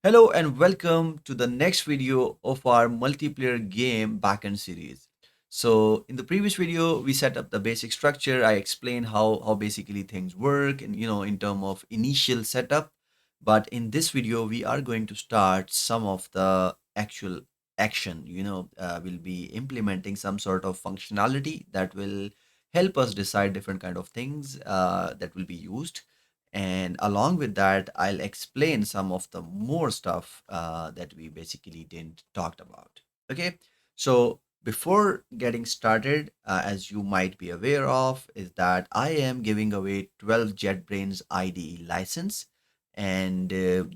Hello and welcome to the next video of our multiplayer game backend series. So in the previous video, we set up the basic structure. I explained how basically things work and in terms of initial setup. But in this video, we are going to start some of the actual action. We'll be implementing some sort of functionality that will help us decide different kind of things that will be used, and along with that I'll explain some of the more stuff that we basically didn't talked about. Okay, so before getting started, as you might be aware of, is that I am giving away 12 JetBrains IDE license, and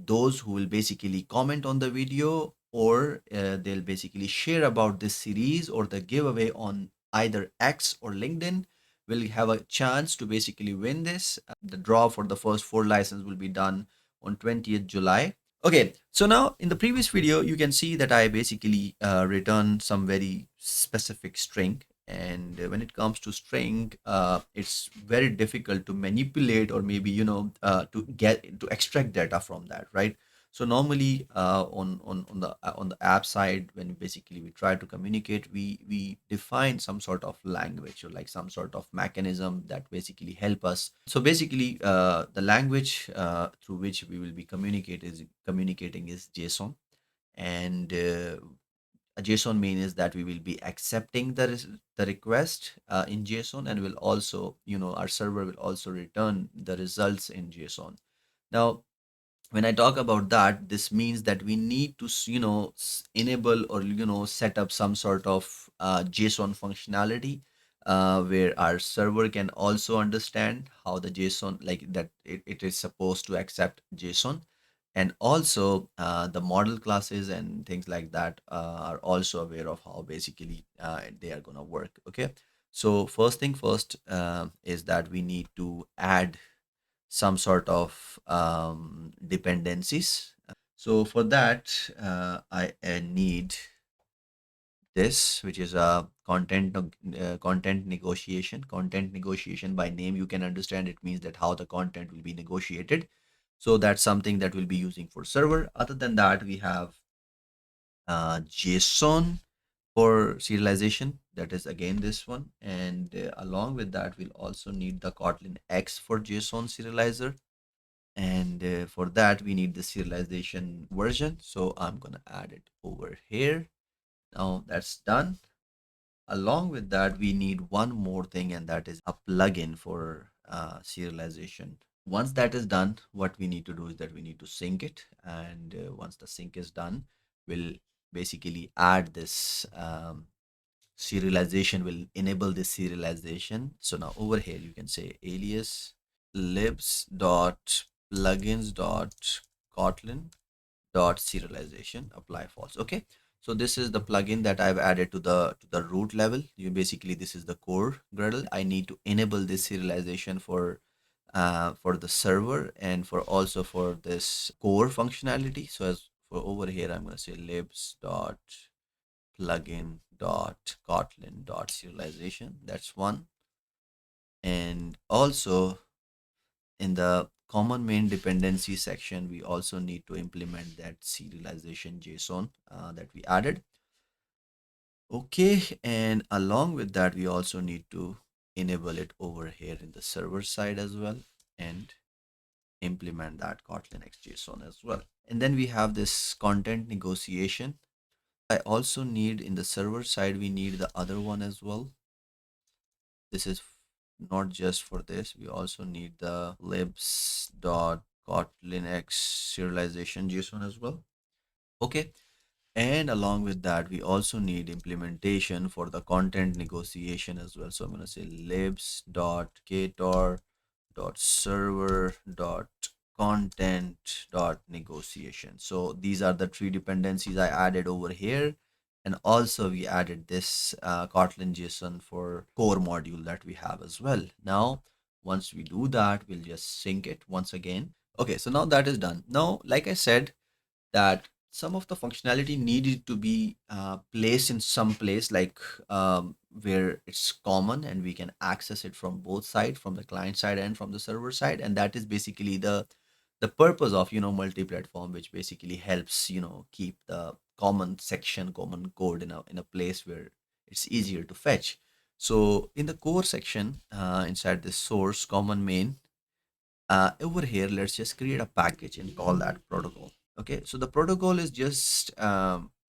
those who will basically comment on the video, or they'll basically share about this series or the giveaway on either X or LinkedIn, will have a chance to basically win this. The draw for the first 4 license will be done on 20th July. Okay, so now in the previous video, you can see that I basically return some very specific string. And when it comes to string, it's very difficult to manipulate, or maybe, to extract data from that, right? So normally on the app side, when basically we try to communicate, we define some sort of language, or like some sort of mechanism that basically help us. So basically, the language through which we will be communicating is JSON, and a JSON mean is that we will be accepting the request in JSON, and will also, our server will also return the results in JSON. Now, when I talk about that, this means that we need to enable, or set up some sort of JSON functionality, where our server can also understand how the JSON, like that, it is supposed to accept JSON. And also the model classes and things like that are also aware of how basically they are going to work. Okay, so first thing first is that we need to add some sort of dependencies. So for that, I need this, which is a content negotiation. Content negotiation, by name you can understand, it means that how the content will be negotiated. So that's something that we'll be using for server. Other than that, we have JSON for serialization. That is again this one. And along with that, we'll also need the Kotlin X for JSON serializer. And for that, we need the serialization version. So I'm going to add it over here. Now that's done. Along with that, we need one more thing, and that is a plugin for serialization. Once that is done, what we need to do is that we need to sync it. And once the sync is done, we'll basically add this serialization, will enable this serialization. So now over here, you can say alias libs.plugins.kotlin.serialization apply false. Okay, so this is the plugin that I've added to the root level. Basically, this is the core Gradle. I need to enable this serialization for the server, and for also for this core functionality. So as for over here, I'm going to say libs.plugin.kotlin.serialization. That's one. And also in the common main dependency section, we also need to implement that serialization JSON that we added. Okay, and along with that, we also need to enable it over here in the server side as well, and implement that Kotlin XJSON as well. And then we have this content negotiation. I also need in the server side, we need the other one as well. This is not just for this, we also need the libs.kotlinx serialization JSON as well. Okay, and along with that, we also need implementation for the content negotiation as well. So I'm going to say libs.ktor server.content.negotiation. So these are the three dependencies I added over here. And also we added this Kotlin JSON for core module that we have as well. Now, once we do that, we'll just sync it once again. Okay, so now that is done. Now, like I said, that some of the functionality needed to be placed in some place, like where it's common and we can access it from both sides, from the client side and from the server side. And that is basically the the purpose of multi-platform, which basically helps keep the common section, common code in a place where it's easier to fetch. So in the core section, inside this source common main, over here let's just create a package and call that protocol. Okay, so the protocol is just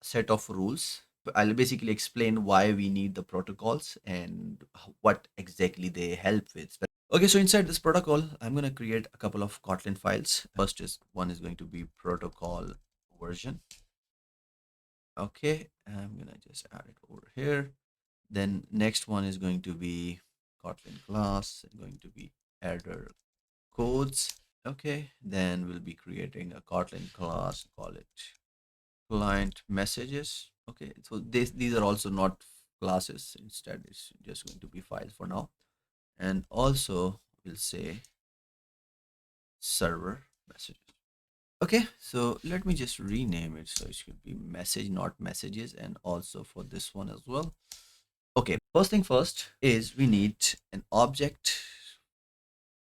set of rules. I'll basically explain why we need the protocols and what exactly they help with. Okay, so inside this protocol, I'm going to create a couple of Kotlin files. First is one is going to be protocol version. Okay, I'm going to just add it over here. Then next one is going to be Kotlin class, going to be error codes. Okay, then we'll be creating a Kotlin class, call it client messages. Okay, so these are also not classes. Instead, it's just going to be files for now. And also we'll say server messages. Okay, so let me just rename it. So it should be message, not messages, and also for this one as well. Okay, first thing first is we need an object,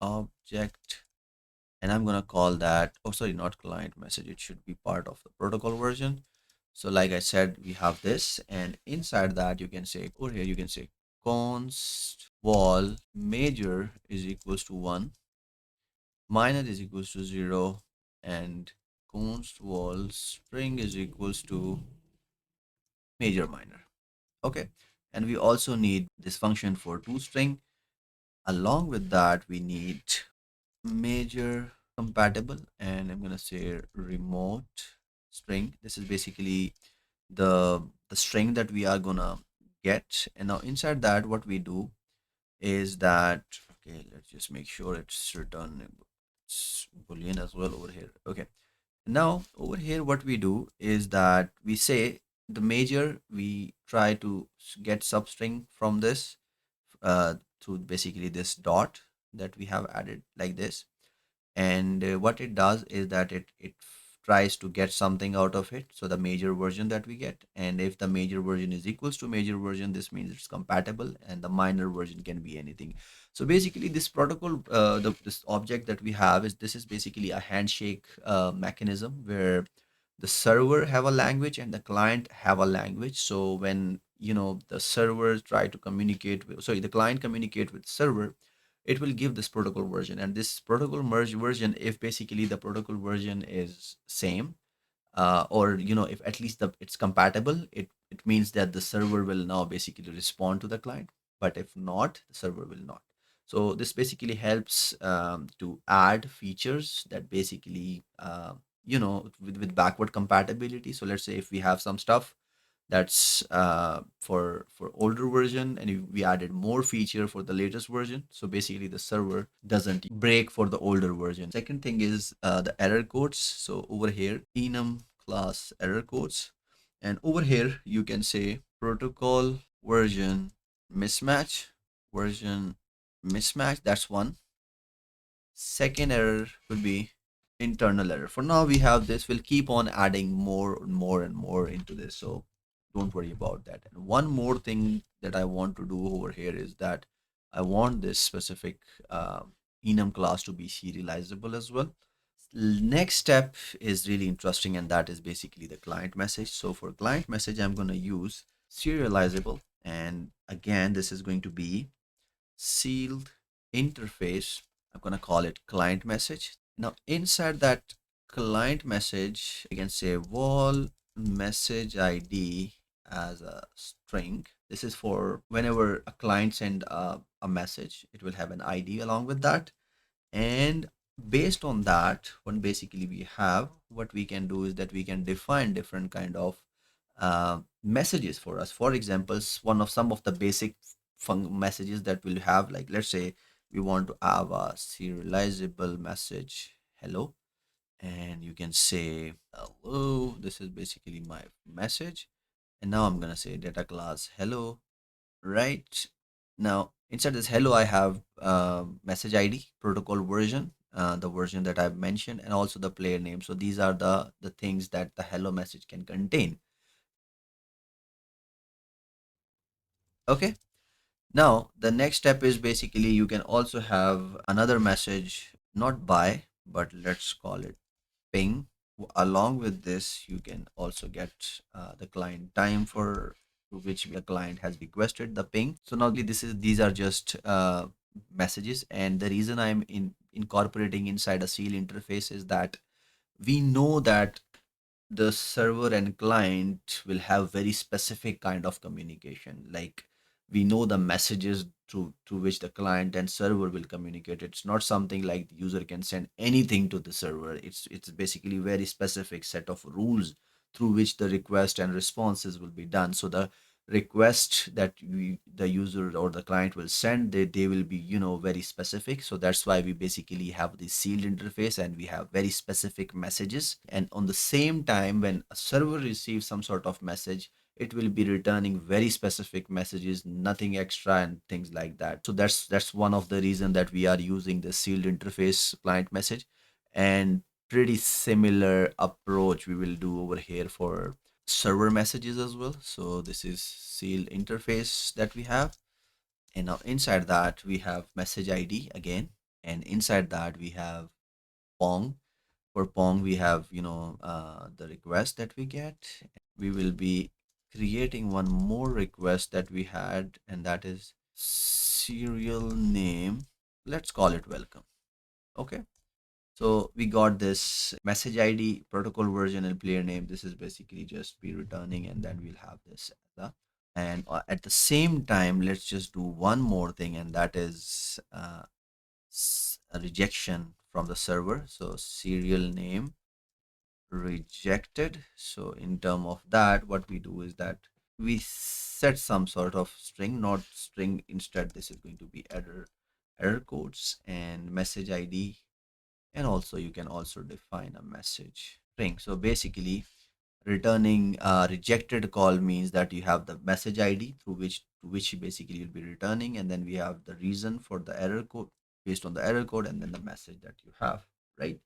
and I'm gonna call that, oh sorry, not client message, it should be part of the protocol version. So like I said, we have this, and inside that you can say, over here you can say const wall major is equals to 1, minor is equals to 0, and const wall string is equals to major minor. Okay, and we also need this function for toString. Along with that, we need major compatible, and I'm gonna say remote string. This is basically the string that we are gonna get. And now inside that, what we do is that, okay, let's just make sure it's return boolean as well over here. Okay, now over here what we do is that we say the major, we try to get substring from this through basically this dot that we have added like this. And what it does is that it tries to get something out of it, so the major version that we get, and if the major version is equals to major version, this means it's compatible, and the minor version can be anything. So basically this protocol, this object that we have, is this is basically a handshake mechanism where the server have a language and the client have a language. So when the server try to communicate with, sorry, the client communicate with server, it will give this protocol version. And this protocol merge version, if basically the protocol version is same, or if at least it's compatible, it means that the server will now basically respond to the client. But if not, the server will not. So this basically helps to add features that basically with backward compatibility. So let's say if we have some stuff that's for older version, and we added more feature for the latest version, so basically the server doesn't break for the older version. Second thing is the error codes. So over here, enum class error codes, and over here you can say protocol version mismatch. That's one. Second error could be internal error. For now, we have this. We'll keep on adding more and more and more into this. So don't worry about that. And one more thing that I want to do over here is that I want this specific enum class to be serializable as well. Next step is really interesting, and that is basically the client message. So for client message, I'm going to use serializable. And again, this is going to be sealed interface. I'm going to call it client message. Now inside that client message, I can say wall message ID as a string. This is for whenever a client send a message, it will have an ID along with that. And based on that, what basically we have, what we can do is that we can define different kind of messages for us. For example, some of the basic messages that we'll have, like let's say we want to have a serializable message hello, and you can say hello, this is basically my message. And now I'm gonna say data class hello. Right, now inside this hello, I have message ID, protocol version, the version that I've mentioned, and also the player name. So these are the things that the hello message can contain. Okay, now the next step is basically you can also have another message, not by, but let's call it ping. Along with this, you can also get the client time for which the client has requested the ping. So now these are just messages, and the reason I'm incorporating inside a seal interface is that we know that the server and client will have very specific kind of communication. Like, we know the messages through which the client and server will communicate. It's not something like the user can send anything to the server. It's basically very specific set of rules through which the request and responses will be done. So the request that the user or the client will send, they will be, very specific. So that's why we basically have the sealed interface, and we have very specific messages. And on the same time, when a server receives some sort of message, it will be returning very specific messages, nothing extra and things like that. So that's one of the reason that we are using the sealed interface client message. And pretty similar approach we will do over here for server messages as well. So this is sealed interface that we have, and now inside that we have message ID again, and inside that we have pong. For pong we have, the request that we get. We will be creating one more request that we had, and that is serial name. Let's call it welcome. Okay, so we got this message ID, protocol version, and player name. This is basically just be returning, and then we'll have this as a, and at the same time, let's just do one more thing, and that is a rejection from the server. So serial name rejected. So in term of that, what we do is that we set some sort of string, not string. Instead, this is going to be error codes and message ID. And also you can also define a message string. So basically, returning rejected call means that you have the message ID through which basically you'll be returning, and then we have the reason for the error code based on the error code, and then the message that you have, right?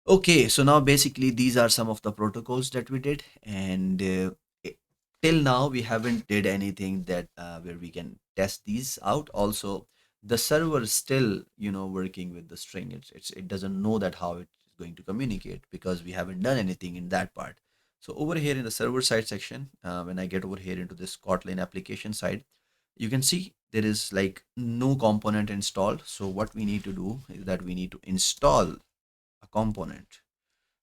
Okay, so now basically these are some of the protocols that we did, and till now we haven't did anything that where we can test these out. Also, the server is still, working with the string. It doesn't know that how it's going to communicate because we haven't done anything in that part. So over here in the server side section, when I get over here into this Kotlin application side, you can see there is like no component installed. So what we need to do is that we need to install a component.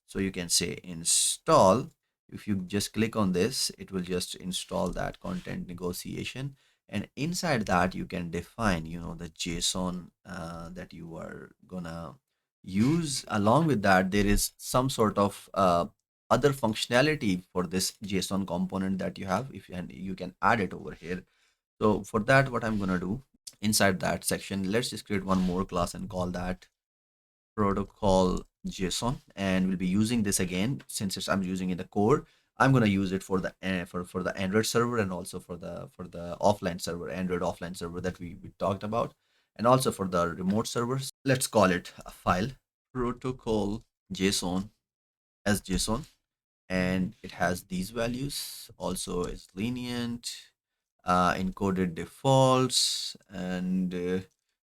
So you can say install. If you just click on this, it will just install that content negotiation, and inside that you can define, the JSON that you are gonna use. Along with that, there is some sort of other functionality for this JSON component that you have, if and you can add it over here. So for that, what I'm gonna do inside that section, let's just create one more class and call that protocol JSON, and we'll be using this again since I'm using in the core. I'm gonna use it for the for the Android server, and also for the offline server, Android offline server that we talked about, and also for the remote servers. Let's call it a file protocol JSON as JSON, and it has these values. Also, is lenient, encoded defaults, and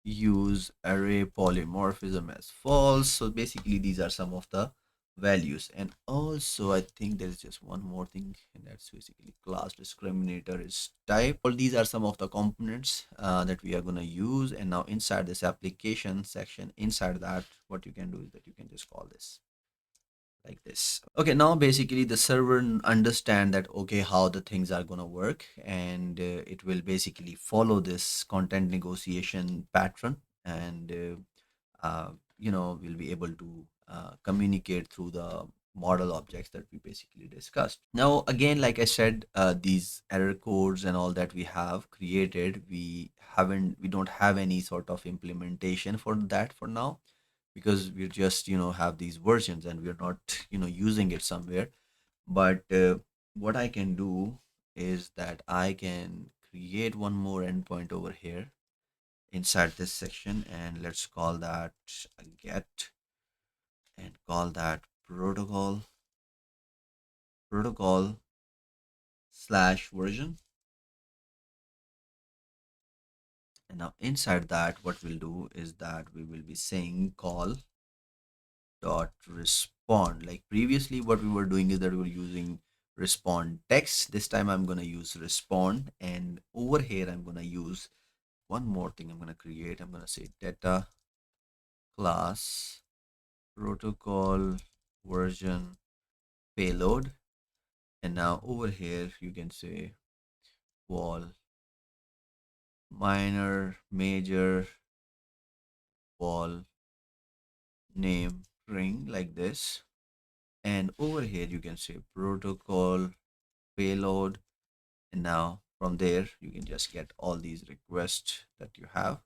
use array polymorphism as false. So basically these are some of the values. And also I think there's just one more thing, and that's basically class discriminator is type. All these are some of the components that we are going to use. And now inside this application section, inside that, what you can do is that you can just call this like this. Okay, now basically the server understand that, okay, how the things are going to work, and it will basically follow this content negotiation pattern, and we'll be able to communicate through the model objects that we basically discussed. Now again, like I said, these error codes and all that we have created, we don't have any sort of implementation for that for now, because we just, have these versions and we're not, using it somewhere. But what I can do is that I can create one more endpoint over here inside this section, and let's call that a get, and call that protocol slash version. And now inside that, what we'll do is that we will be saying call dot respond. Like previously what we were doing is that we were using respond text. This time I'm going to use respond, and over here I'm going to use one more thing. I'm going to create, I'm going to say data class protocol version payload, and now over here you can say wall minor major wall name ring, like this. And over here you can say protocol payload, and now from there you can just get all these requests that you have.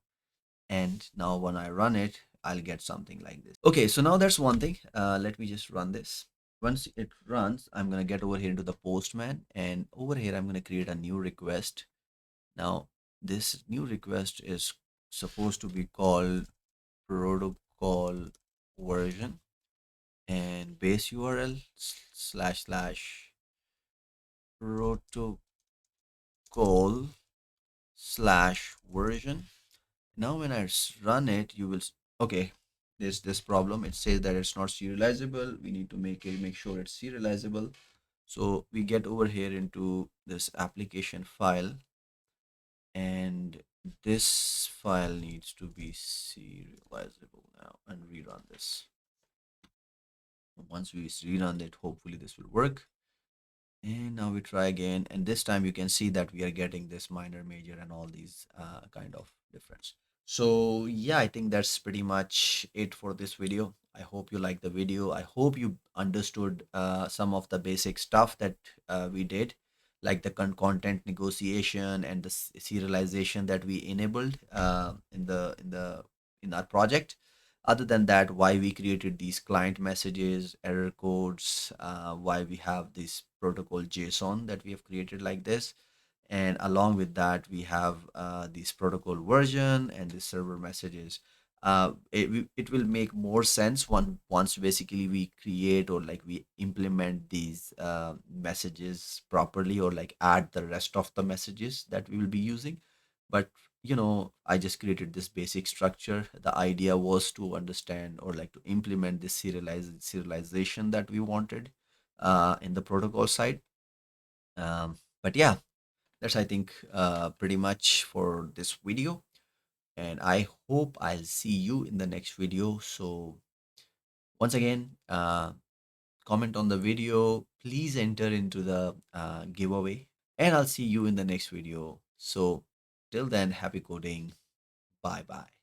And now when I run it, I'll get something like this. Okay, so now that's one thing. Let me just run this. Once it runs, I'm going to get over here into the postman, and over here I'm going to create a new request. Now this new request is supposed to be called protocol version, and base URL slash slash protocol slash version. Now when I run it, you will okay, there's this problem. It says that it's not serializable. We need to make sure it's serializable. So we get over here into this application file, and this file needs to be serializable now, and rerun this. Once we rerun it, hopefully this will work. And now we try again, and this time you can see that we are getting this minor, major, and all these kind of difference. So yeah, I think that's pretty much it for this video. I hope you liked the video. I hope you understood some of the basic stuff that we did, like the content negotiation and the serialization that we enabled in our project. Other than that, why we created these client messages, error codes, why we have this protocol JSON that we have created like this, and along with that we have this protocol version and the server messages. It will make more sense once basically we create, or like we implement these messages properly, or like add the rest of the messages that we will be using. But I just created this basic structure. The idea was to understand, or like to implement this serialization that we wanted in the protocol side. But yeah, that's, I think, pretty much for this video, and I hope I'll see you in the next video. So once again, comment on the video, please enter into the giveaway, and I'll see you in the next video. So till then, happy coding. Bye bye.